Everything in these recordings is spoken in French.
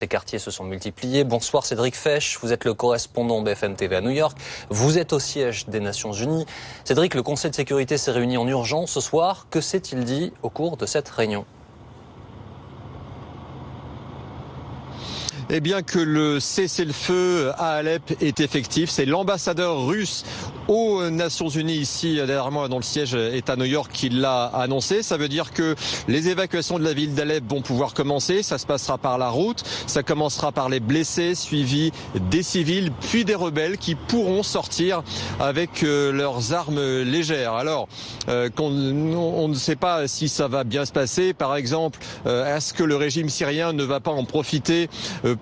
Les quartiers se sont multipliés. Bonsoir Cédric Fesch, vous êtes le correspondant BFM TV à New York. Vous êtes au siège des Nations Unies. Cédric, le Conseil de sécurité s'est réuni en urgence ce soir. Que s'est-il dit au cours de cette réunion ? Eh bien que le cessez-le-feu à Alep est effectif. C'est l'ambassadeur russe aux Nations Unies ici derrière moi dans le siège est à New York qui l'a annoncé. Ça veut dire que les évacuations de la ville d'Alep vont pouvoir commencer. Ça se passera par la route. Ça commencera par les blessés suivis des civils puis des rebelles qui pourront sortir avec leurs armes légères. Alors on ne sait pas si ça va bien se passer. Par exemple, est-ce que le régime syrien ne va pas en profiter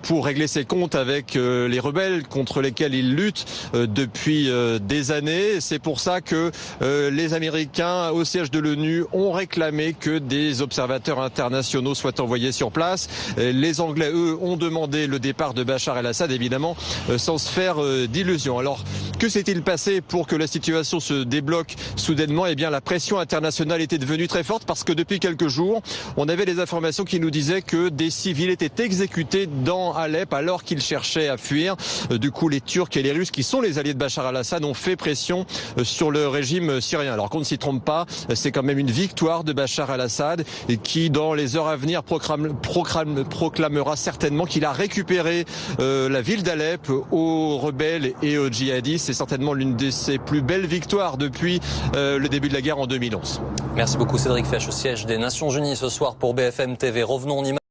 pour régler ses comptes avec les rebelles contre lesquels il lutte depuis des années. C'est pour ça que les Américains au siège de l'ONU ont réclamé que des observateurs internationaux soient envoyés sur place. Les Anglais, eux, ont demandé le départ de Bachar el-Assad, évidemment, sans se faire d'illusions. Alors, que s'est-il passé pour que la situation se débloque soudainement ? Eh bien, la pression internationale était devenue très forte parce que depuis quelques jours, on avait des informations qui nous disaient que des civils étaient exécutés dans Alep alors qu'ils cherchaient à fuir. Du coup, les Turcs et les Russes, qui sont les alliés de Bachar el-Assad, ont fait pression sur le régime syrien. Alors qu'on ne s'y trompe pas, c'est quand même une victoire de Bachar el-Assad et qui, dans les heures à venir, proclamera certainement qu'il a récupéré la ville d'Alep aux rebelles et aux djihadistes. C'est certainement l'une de ses plus belles victoires depuis le début de la guerre en 2011. Merci beaucoup Cédric Fesch au siège des Nations Unies ce soir pour BFM TV. Revenons en image.